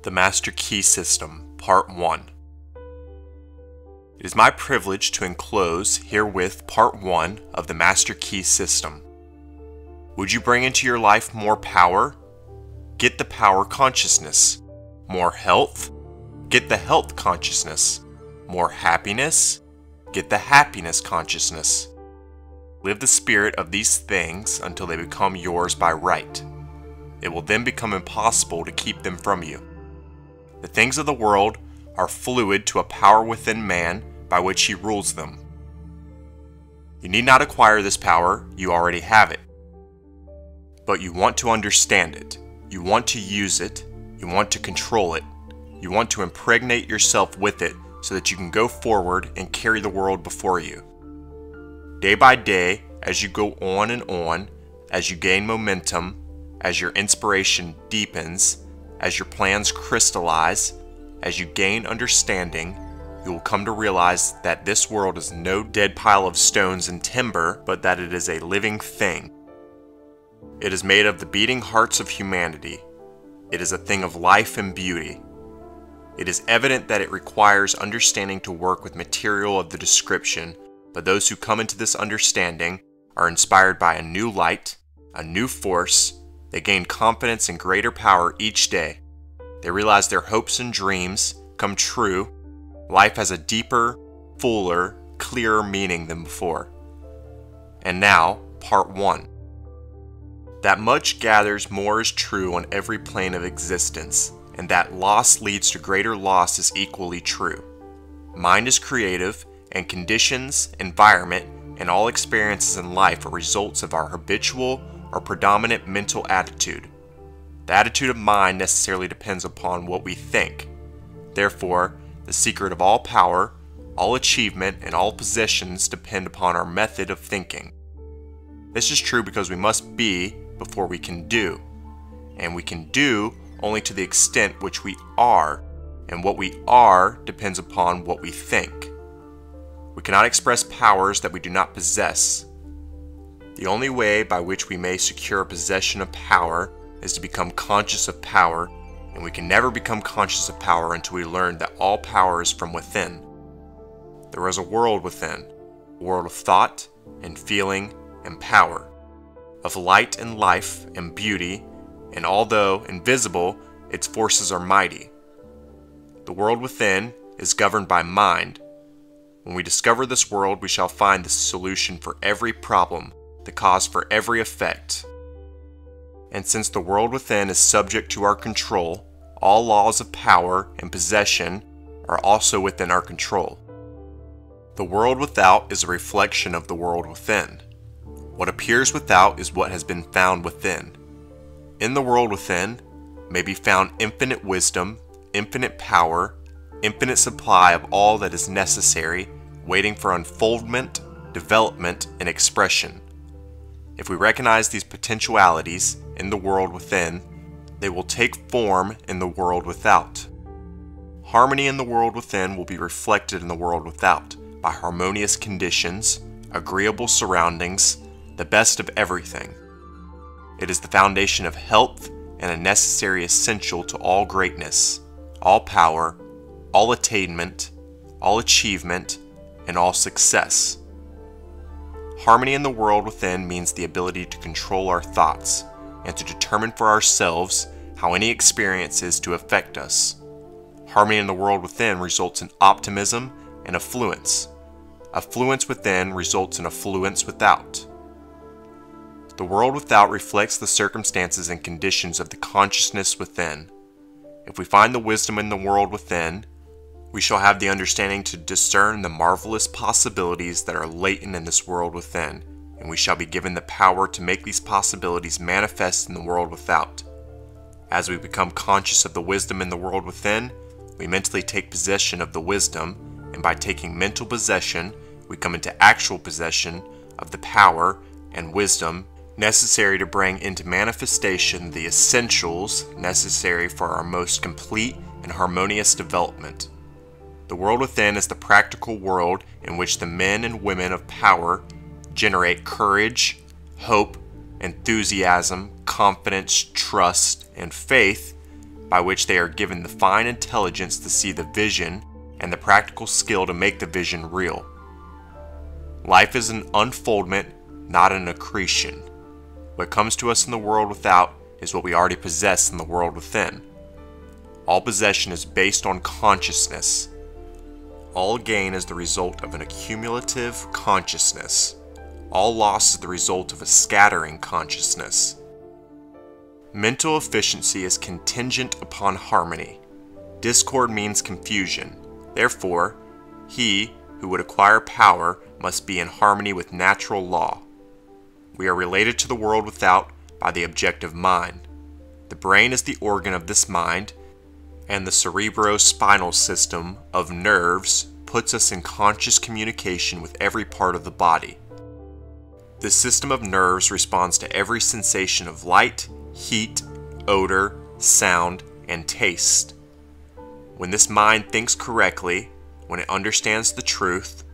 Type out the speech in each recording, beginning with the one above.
The Master Key System, Part 1. It is my privilege to enclose herewith Part 1 of the Master Key System. Would you bring into your life more power? Get the power consciousness. More health? Get the health consciousness. More happiness? Get the happiness consciousness. Live the spirit of these things until they become yours by right. It will then become impossible to keep them from you. The things of the world are fluid to a power within man by which he rules them. You need not acquire this power, you already have it. But you want to understand it, you want to use it, you want to control it, you want to impregnate yourself with it so that you can go forward and carry the world before you. Day by day, as you go on, as you gain momentum, as your inspiration deepens, as your plans crystallize, as you gain understanding, you will come to realize that this world is no dead pile of stones and timber, but that it is a living thing. It is made of the beating hearts of humanity. It is a thing of life and beauty. It is evident that it requires understanding to work with material of the description, but those who come into this understanding are inspired by a new light, a new force. They gain confidence and greater power each day. They realize their hopes and dreams come true. Life has a deeper, fuller, clearer meaning than before. And now, Part 1. That much gathers more is true on every plane of existence, and that loss leads to greater loss is equally true. Mind is creative, and conditions, environment, and all experiences in life are results of our habitual or predominant mental attitude. The attitude of mind necessarily depends upon what we think. Therefore, the secret of all power, all achievement, and all possessions depend upon our method of thinking. This is true because we must be before we can do, and we can do only to the extent which we are, and what we are depends upon what we think. We cannot express powers that we do not possess. The only way by which we may secure possession of power is to become conscious of power, and we can never become conscious of power until we learn that all power is from within. There is a world within, a world of thought and feeling and power, of light and life and beauty, and although invisible, its forces are mighty. The world within is governed by mind. When we discover this world, we shall find the solution for every problem, the cause for every effect. And since the world within is subject to our control, all laws of power and possession are also within our control. The world without is a reflection of the world within. What appears without is what has been found within. In the world within may be found infinite wisdom, infinite power, infinite supply of all that is necessary, waiting for unfoldment, development, and expression. If we recognize these potentialities in the world within, they will take form in the world without. Harmony in the world within will be reflected in the world without by harmonious conditions, agreeable surroundings, the best of everything. It is the foundation of health and a necessary essential to all greatness, all power, all attainment, all achievement, and all success. Harmony in the world within means the ability to control our thoughts and to determine for ourselves how any experience is to affect us. Harmony in the world within results in optimism and affluence. Affluence within results in affluence without. The world without reflects the circumstances and conditions of the consciousness within. If we find the wisdom in the world within, we shall have the understanding to discern the marvelous possibilities that are latent in this world within, and we shall be given the power to make these possibilities manifest in the world without. As we become conscious of the wisdom in the world within, we mentally take possession of the wisdom, and by taking mental possession, we come into actual possession of the power and wisdom necessary to bring into manifestation the essentials necessary for our most complete and harmonious development. The world within is the practical world in which the men and women of power generate courage, hope, enthusiasm, confidence, trust, and faith by which they are given the fine intelligence to see the vision and the practical skill to make the vision real. Life is an unfoldment, not an accretion. What comes to us in the world without is what we already possess in the world within. All possession is based on consciousness. All gain is the result of an accumulative consciousness. All loss is the result of a scattering consciousness. Mental efficiency is contingent upon harmony. Discord means confusion. Therefore, he who would acquire power must be in harmony with natural law. We are related to the world without by the objective mind. The brain is the organ of this mind, and the cerebrospinal system of nerves puts us in conscious communication with every part of the body. This system of nerves responds to every sensation of light, heat, odor, sound, and taste. When this mind thinks correctly, when it understands the truth,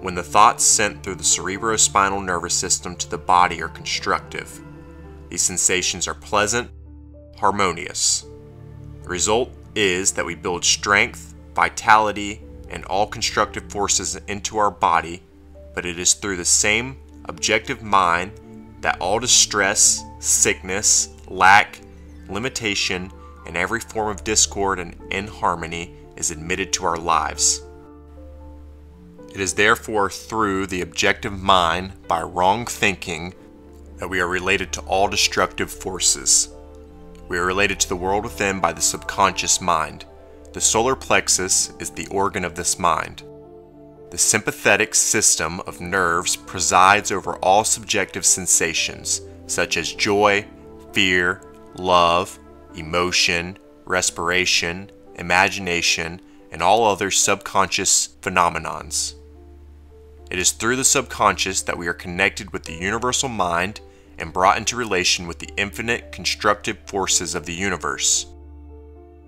when the thoughts sent through the cerebrospinal nervous system to the body are constructive, these sensations are pleasant, harmonious. The result is that we build strength, vitality, and all constructive forces into our body, but it is through the same objective mind that all distress, sickness, lack, limitation, and every form of discord and inharmony is admitted to our lives. It is therefore through the objective mind, by wrong thinking, that we are related to all destructive forces. We are related to the world within by the subconscious mind. The solar plexus is the organ of this mind. The sympathetic system of nerves presides over all subjective sensations, such as joy, fear, love, emotion, respiration, imagination, and all other subconscious phenomenons. It is through the subconscious that we are connected with the universal mind and brought into relation with the infinite constructive forces of the universe.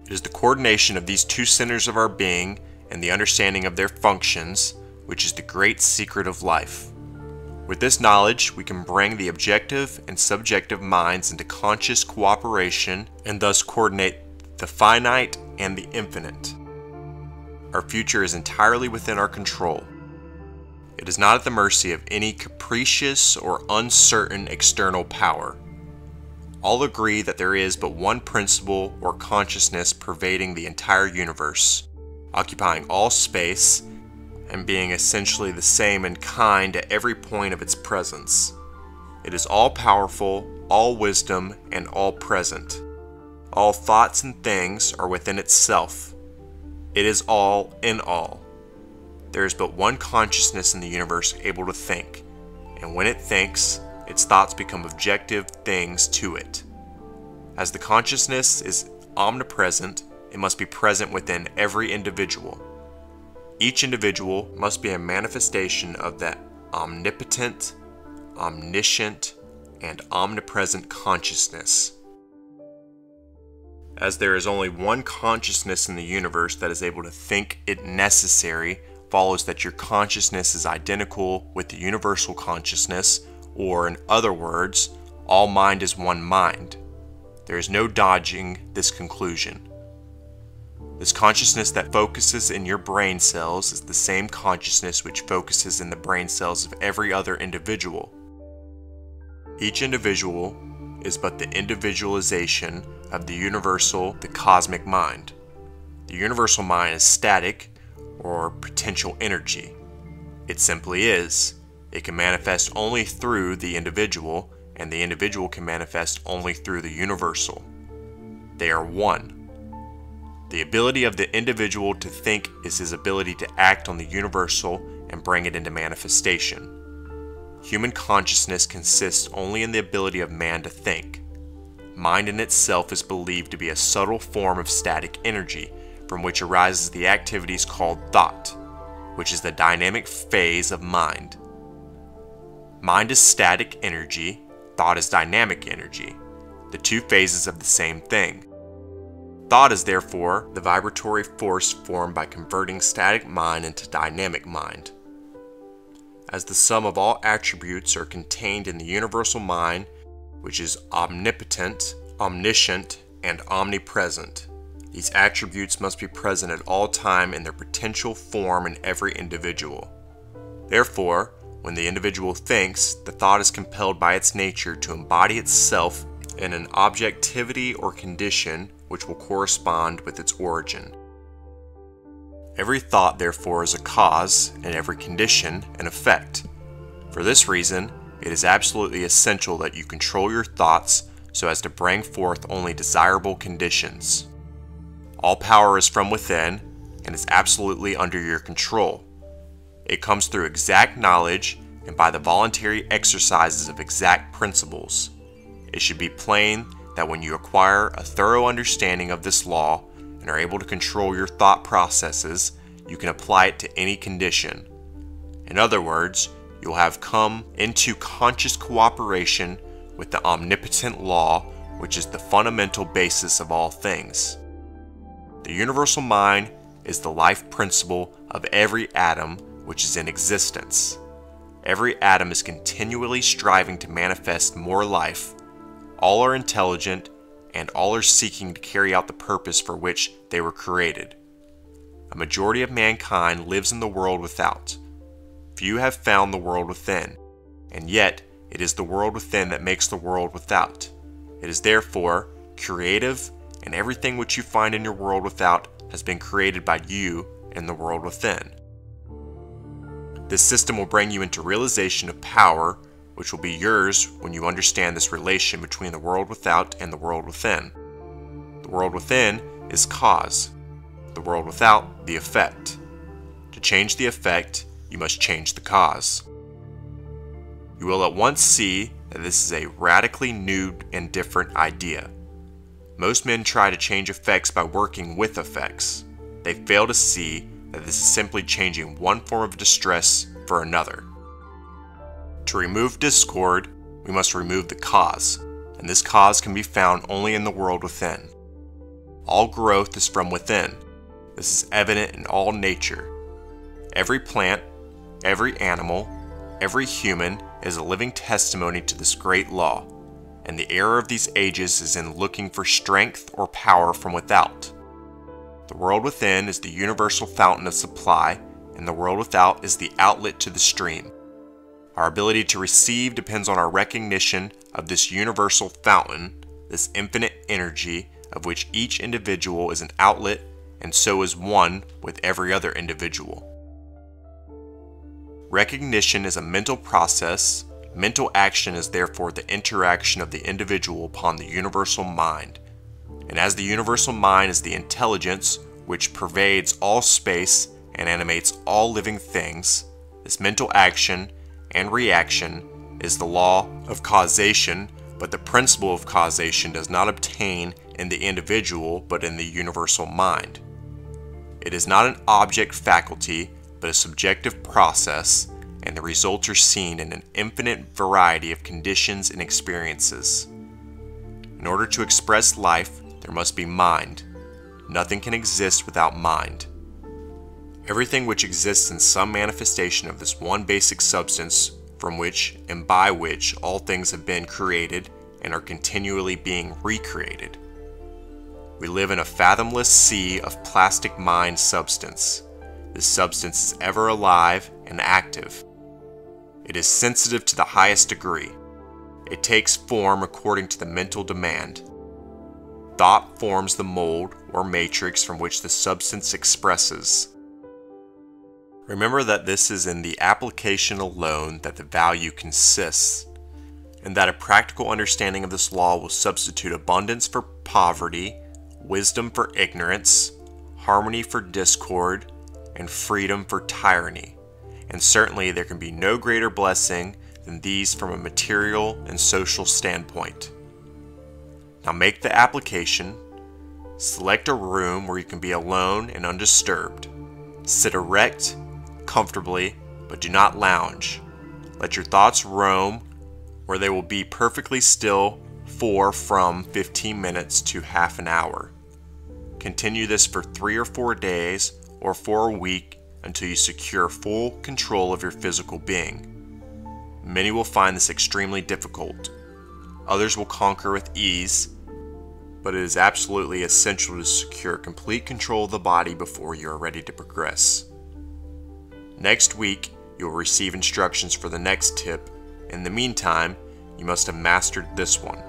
It is the coordination of these two centers of our being and the understanding of their functions, which is the great secret of life. With this knowledge, we can bring the objective and subjective minds into conscious cooperation and thus coordinate the finite and the infinite. Our future is entirely within our control. It is not at the mercy of any capricious or uncertain external power. All agree that there is but one principle or consciousness pervading the entire universe, occupying all space, and being essentially the same in kind at every point of its presence. It is all-powerful, all-wisdom, and all-present. All thoughts and things are within itself. It is all in all. There is but one consciousness in the universe able to think, and when it thinks, its thoughts become objective things to it. As the consciousness is omnipresent, it must be present within every individual. Each individual must be a manifestation of that omnipotent, omniscient, and omnipresent consciousness. As there is only one consciousness in the universe that is able to think it necessary, follows that your consciousness is identical with the universal consciousness, or in other words, all mind is one mind. There is no dodging this conclusion. This consciousness that focuses in your brain cells is the same consciousness which focuses in the brain cells of every other individual. Each individual is but the individualization of the universal, the cosmic mind. The universal mind is static, or potential energy. It simply is. It can manifest only through the individual, and the individual can manifest only through the universal. They are one. The ability of the individual to think is his ability to act on the universal and bring it into manifestation. Human consciousness consists only in the ability of man to think. Mind in itself is believed to be a subtle form of static energy, from which arises the activities called thought, which is the dynamic phase of mind. Mind is static energy, thought is dynamic energy, the two phases of the same thing. Thought is therefore the vibratory force formed by converting static mind into dynamic mind. As the sum of all attributes are contained in the universal mind, which is omnipotent, omniscient, and omnipresent. These attributes must be present at all time in their potential form in every individual. Therefore, when the individual thinks, the thought is compelled by its nature to embody itself in an objectivity or condition which will correspond with its origin. Every thought, therefore, is a cause, and every condition an effect. For this reason, it is absolutely essential that you control your thoughts so as to bring forth only desirable conditions. All power is from within and is absolutely under your control. It comes through exact knowledge and by the voluntary exercises of exact principles. It should be plain that when you acquire a thorough understanding of this law and are able to control your thought processes, you can apply it to any condition. In other words, you'll have come into conscious cooperation with the omnipotent law, which is the fundamental basis of all things. The universal mind is the life principle of every atom which is in existence. Every atom is continually striving to manifest more life. All are intelligent, and all are seeking to carry out the purpose for which they were created. A majority of mankind lives in the world without. Few have found the world within, and yet it is the world within that makes the world without. It is therefore creative, and everything which you find in your world without has been created by you in the world within. This system will bring you into realization of power, which will be yours when you understand this relation between the world without and the world within. The world within is cause, the world without the effect. To change the effect, you must change the cause. You will at once see that this is a radically new and different idea. Most men try to change effects by working with effects. They fail to see that this is simply changing one form of distress for another. To remove discord, we must remove the cause, and this cause can be found only in the world within. All growth is from within. This is evident in all nature. Every plant, every animal, every human is a living testimony to this great law, and the error of these ages is in looking for strength or power from without. The world within is the universal fountain of supply, and the world without is the outlet to the stream. Our ability to receive depends on our recognition of this universal fountain, this infinite energy of which each individual is an outlet and so is one with every other individual. Recognition is a mental process. Mental action is therefore the interaction of the individual upon the universal mind. And as the universal mind is the intelligence which pervades all space and animates all living things, this mental action and reaction is the law of causation, but the principle of causation does not obtain in the individual but in the universal mind. It is not an object faculty but a subjective process, and the results are seen in an infinite variety of conditions and experiences. In order to express life, there must be mind. Nothing can exist without mind. Everything which exists in some manifestation of this one basic substance from which and by which all things have been created and are continually being recreated. We live in a fathomless sea of plastic mind substance. This substance is ever alive and active. It is sensitive to the highest degree. It takes form according to the mental demand. Thought forms the mold or matrix from which the substance expresses. Remember that this is in the application alone that the value consists, and that a practical understanding of this law will substitute abundance for poverty, wisdom for ignorance, harmony for discord, and freedom for tyranny. And certainly there can be no greater blessing than these from a material and social standpoint. Now make the application. Select a room where you can be alone and undisturbed. Sit erect, comfortably, but do not lounge. Let your thoughts roam where they will be perfectly still for from 15 minutes to half an hour. Continue this for 3 or 4 days or for a week until you secure full control of your physical being. Many will find this extremely difficult. Others will conquer with ease. but it is absolutely essential to secure complete control of the body before you are ready to progress. Next week, you will receive instructions for the next tip. In the meantime, you must have mastered this one.